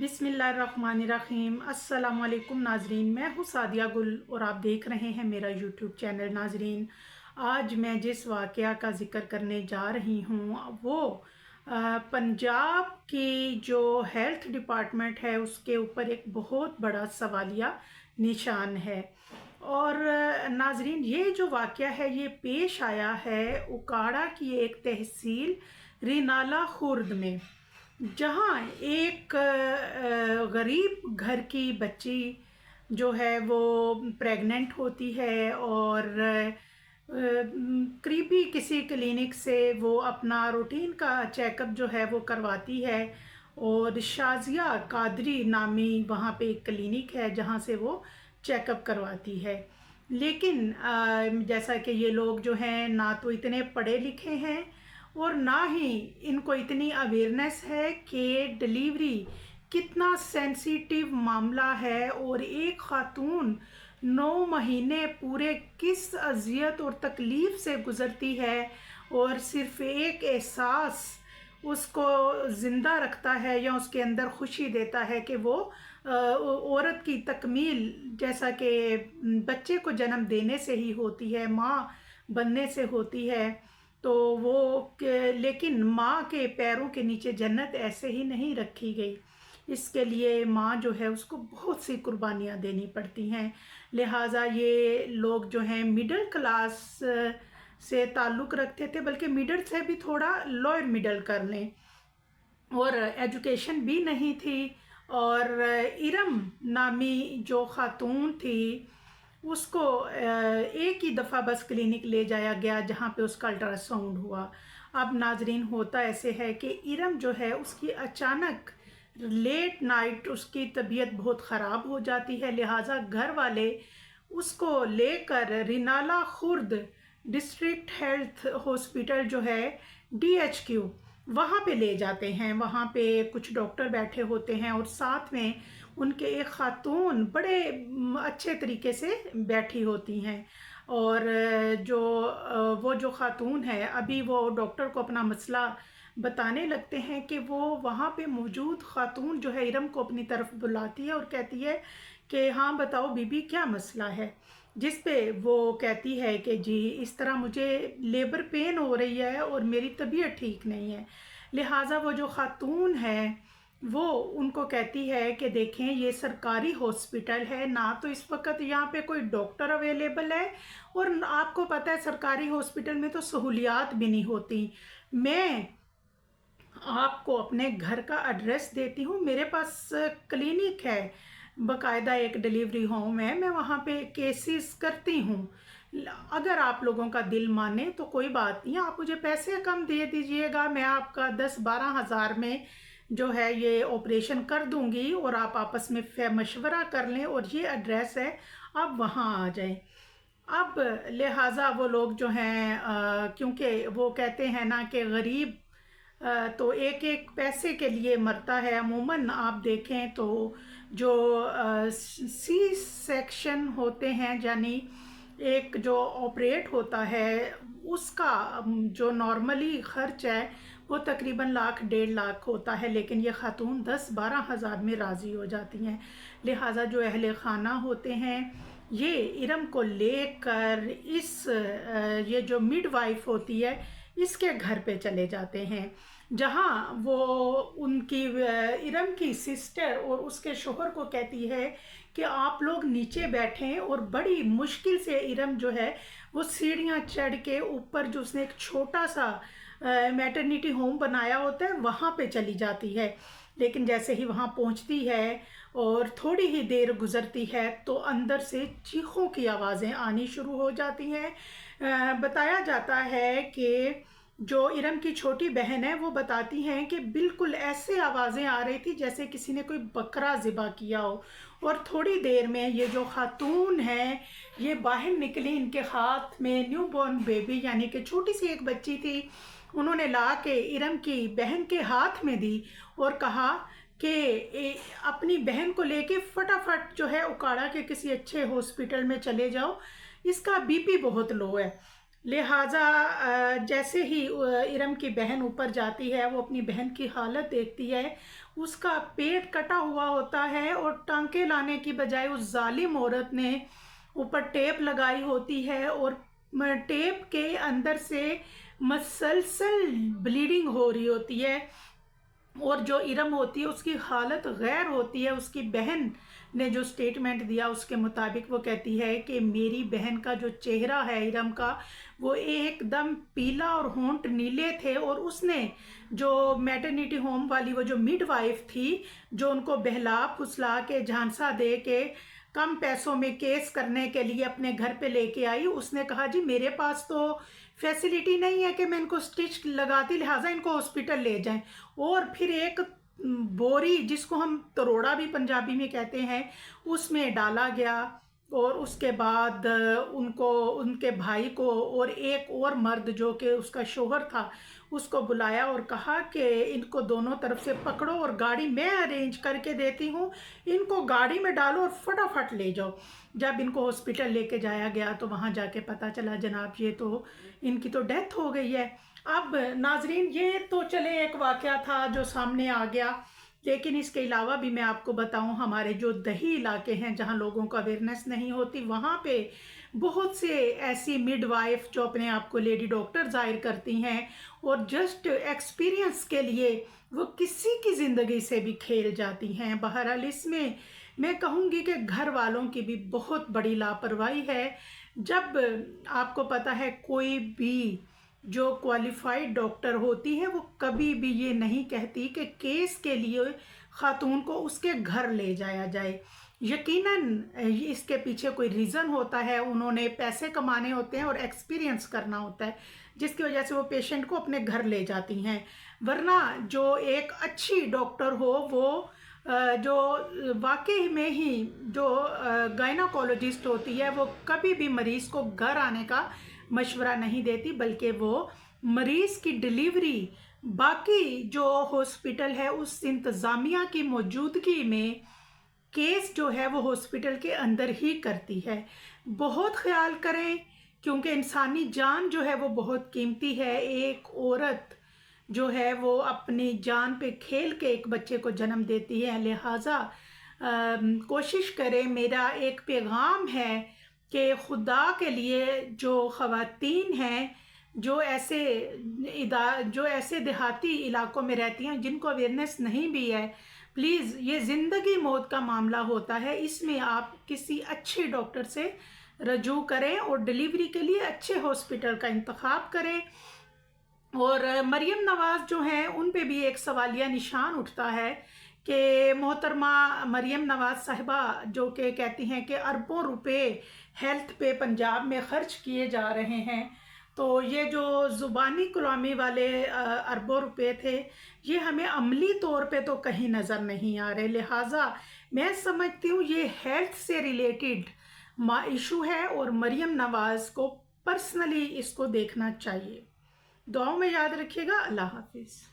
बिस्मिल्लाहिर्रहमानिर्रहीम। अस्सलाम वालेकुम नाजरीन, मैं हूँ सादिया गुल और आप देख रहे हैं मेरा यूट्यूब चैनल। नाजरीन, आज मैं जिस वाक़या का ज़िक्र करने जा रही हूँ वो पंजाब की जो हेल्थ डिपार्टमेंट है उसके ऊपर एक बहुत बड़ा सवालिया निशान है। और नाजरीन, ये जो वाक़या है ये पेश आया है उकाड़ा की एक तहसील रिनाला खुर्द में, जहाँ एक गरीब घर की बच्ची जो है वो प्रेग्नेंट होती है और करीबी किसी क्लिनिक से वो अपना रूटीन का चेकअप जो है वो करवाती है। और शाजिया कादरी नामी वहाँ पे एक क्लिनिक है जहाँ से वो चेकअप करवाती है। लेकिन जैसा कि ये लोग जो हैं ना तो इतने पढ़े लिखे हैं और ना ही इनको इतनी अवेयरनेस है कि डिलीवरी कितना सेंसिटिव मामला है और एक ख़ातून 9 महीने पूरे किस अज़ियत और तकलीफ़ से गुज़रती है, और सिर्फ़ एक एहसास उसको ज़िंदा रखता है या उसके अंदर खुशी देता है कि वो औरत की तकमील जैसा कि बच्चे को जन्म देने से ही होती है, माँ बनने से होती है। तो वो लेकिन माँ के पैरों के नीचे जन्नत ऐसे ही नहीं रखी गई। इसके लिए माँ जो है उसको बहुत सी कुर्बानियाँ देनी पड़ती हैं। लिहाजा ये लोग जो हैं मिडिल क्लास से ताल्लुक़ रखते थे, बल्कि मिडिल से भी थोड़ा लोअर मिडिल कर लें, और एजुकेशन भी नहीं थी। और इरम नामी जो ख़ातून थी उसको एक ही दफ़ा बस क्लिनिक ले जाया गया जहाँ पे उसका अल्ट्रासाउंड हुआ। अब नाजरीन, होता ऐसे है कि इरम जो है उसकी अचानक लेट नाइट उसकी तबीयत बहुत ख़राब हो जाती है। लिहाजा घर वाले उसको लेकर Renala Khurd district health hospital जो है DHQ वहाँ पे ले जाते हैं। वहाँ पे कुछ डॉक्टर बैठे होते हैं और साथ में उनके एक ख़ातून बड़े अच्छे तरीके से बैठी होती हैं। और वो जो ख़ातून है अभी वो डॉक्टर को अपना मसला बताने लगते हैं कि वो वहाँ पे मौजूद ख़ातून जो है इरम को अपनी तरफ बुलाती है और कहती है कि हाँ बताओ बीबी क्या मसला है। जिस पे वो कहती है कि जी इस तरह मुझे लेबर पेन हो रही है और मेरी तबीयत ठीक नहीं है। लिहाजा वो जो ख़ातून है वो उनको कहती है कि देखें ये सरकारी हॉस्पिटल है, ना तो इस वक्त यहाँ पे कोई डॉक्टर अवेलेबल है, और आपको पता है सरकारी हॉस्पिटल में तो सहूलियात भी नहीं होती। मैं आपको अपने घर का एड्रेस देती हूँ, मेरे पास क्लिनिक है, बाकायदा एक डिलीवरी होम है, मैं वहाँ पे केसेस करती हूँ। अगर आप लोगों का दिल माने तो कोई बात नहीं, आप मुझे पैसे कम दे दीजिएगा, मैं आपका 10-12 हज़ार में जो है ये ऑपरेशन कर दूंगी और आप आपस में मशवरा कर लें, और ये एड्रेस है, आप वहाँ आ जाएं। अब लिहाजा वो लोग जो हैं क्योंकि वो कहते हैं ना कि गरीब तो एक एक पैसे के लिए मरता है। अमूमन आप देखें तो जो सी सेक्शन होते हैं, यानी एक जो ऑपरेट होता है उसका जो नॉर्मली ख़र्च है वो तकरीबन 1-1.5 लाख होता है, लेकिन ये ख़ातून 10-12 हज़ार में राज़ी हो जाती हैं। लिहाजा जो अहले ख़ाना होते हैं ये इरम को लेकर ये जो मिडवाइफ होती है इसके घर पे चले जाते हैं, जहाँ वो उनकी इरम की सिस्टर और उसके शोहर को कहती है कि आप लोग नीचे बैठें, और बड़ी मुश्किल से इरम जो है वो सीढ़ियाँ चढ़ के ऊपर जो उसने एक छोटा सा मैटरनिटी होम बनाया होता है वहाँ पे चली जाती है। लेकिन जैसे ही वहाँ पहुँचती है और थोड़ी ही देर गुज़रती है तो अंदर से चीखों की आवाज़ें आनी शुरू हो जाती हैं। बताया जाता है कि जो इरम की छोटी बहन है वो बताती हैं कि बिल्कुल ऐसे आवाज़ें आ रही थी जैसे किसी ने कोई बकरा ज़िबा किया हो, और थोड़ी देर में ये जो ख़ातून है ये बाहर निकली, इनके हाथ में न्यू बॉर्न बेबी यानी कि छोटी सी एक बच्ची थी, उन्होंने ला के इरम की बहन के हाथ में दी और कहा कि अपनी बहन को लेके फटाफट जो है उकाड़ा के किसी अच्छे हॉस्पिटल में चले जाओ, इसका BP बहुत लो है। लिहाजा जैसे ही इरम की बहन ऊपर जाती है, वो अपनी बहन की हालत देखती है, उसका पेट कटा हुआ होता है और टांके लाने की बजाय उस जालिम औरत ने ऊपर टेप लगाई होती है और टेप के अंदर से मसलसल ब्लीडिंग हो रही होती है। और जो इरम होती है उसकी हालत गैर होती है। उसकी बहन ने जो स्टेटमेंट दिया उसके मुताबिक वो कहती है कि मेरी बहन का जो चेहरा है इरम का, वो एकदम पीला और होंठ नीले थे, और उसने जो मैटरनिटी होम वाली वो जो मिडवाइफ थी, जो उनको बहला फुसला के झांसा दे के कम पैसों में केस करने के लिए अपने घर पे लेके आई, उसने कहा जी मेरे पास तो फैसिलिटी नहीं है कि मैं इनको स्टिच लगाती, लिहाजा इनको हॉस्पिटल ले जाएं। और फिर एक बोरी, जिसको हम तरोड़ा भी पंजाबी में कहते हैं, उसमें डाला गया और उसके बाद उनको, उनके भाई को और एक और मर्द जो कि उसका शोहर था, उसको बुलाया और कहा कि इनको दोनों तरफ से पकड़ो और गाड़ी मैं अरेंज करके देती हूँ, इनको गाड़ी में डालो और फटाफट ले जाओ। जब इनको हॉस्पिटल लेके जाया गया तो वहाँ जाके पता चला जनाब ये तो इनकी तो डेथ हो गई है। अब नाजरीन, ये तो चले एक वाक़या था जो सामने आ गया, लेकिन इसके अलावा भी मैं आपको बताऊं, हमारे जो दही इलाके हैं जहां लोगों को अवेयरनेस नहीं होती, वहां पे बहुत से ऐसी मिडवाइफ जो अपने आप को लेडी डॉक्टर जाहिर करती हैं और जस्ट एक्सपीरियंस के लिए वो किसी की ज़िंदगी से भी खेल जाती हैं। बहरहाल इसमें मैं कहूँगी कि घर वालों की भी बहुत बड़ी लापरवाही है। जब आपको पता है कोई भी जो क्वालिफाइड डॉक्टर होती है वो कभी भी ये नहीं कहती कि केस के लिए खातून को उसके घर ले जाया जाए। यकीनन इसके पीछे कोई रीज़न होता है, उन्होंने पैसे कमाने होते हैं और एक्सपीरियंस करना होता है, जिसकी वजह से वो पेशेंट को अपने घर ले जाती हैं। वरना जो एक अच्छी डॉक्टर हो वो जो वाकई में ही जो गायनाकोलॉजिस्ट होती है, वो कभी भी मरीज़ को घर आने का मशवरा नहीं देती, बल्कि वो मरीज़ की डिलीवरी बाकी जो हॉस्पिटल है उस इंतज़ामिया की मौजूदगी में केस जो है वो हॉस्पिटल के अंदर ही करती है। बहुत ख्याल करें, क्योंकि इंसानी जान जो है वो बहुत कीमती है। एक औरत जो है वो अपनी जान पे खेल के एक बच्चे को जन्म देती है। लिहाजा कोशिश करें, मेरा एक पैगाम है कि खुदा के लिए जो ख़वातीन हैं जो ऐसे देहाती इलाकों में रहती हैं जिनको अवेयरनेस नहीं भी है, प्लीज़, ये ज़िंदगी मौत का मामला होता है, इसमें आप किसी अच्छे डॉक्टर से रजू करें और डिलीवरी के लिए अच्छे हॉस्पिटल का इंतखाब करें। और मरियम नवाज़ जो हैं उन पे भी एक सवालिया निशान उठता है कि मोहतरमा मरियम नवाज़ साहिबा जो कि कहती हैं कि अरबों रुपए हेल्थ पे पंजाब में ख़र्च किए जा रहे हैं, तो ये जो ज़ुबानी गुलामी वाले अरबों रुपए थे, ये हमें अमली तौर पे तो कहीं नज़र नहीं आ रहे। लिहाजा मैं समझती हूँ ये हेल्थ से रिलेटेड इशू है और मरियम नवाज़ को पर्सनली इसको देखना चाहिए। दुआओं में याद रखिएगा। अल्लाह हाफिज़।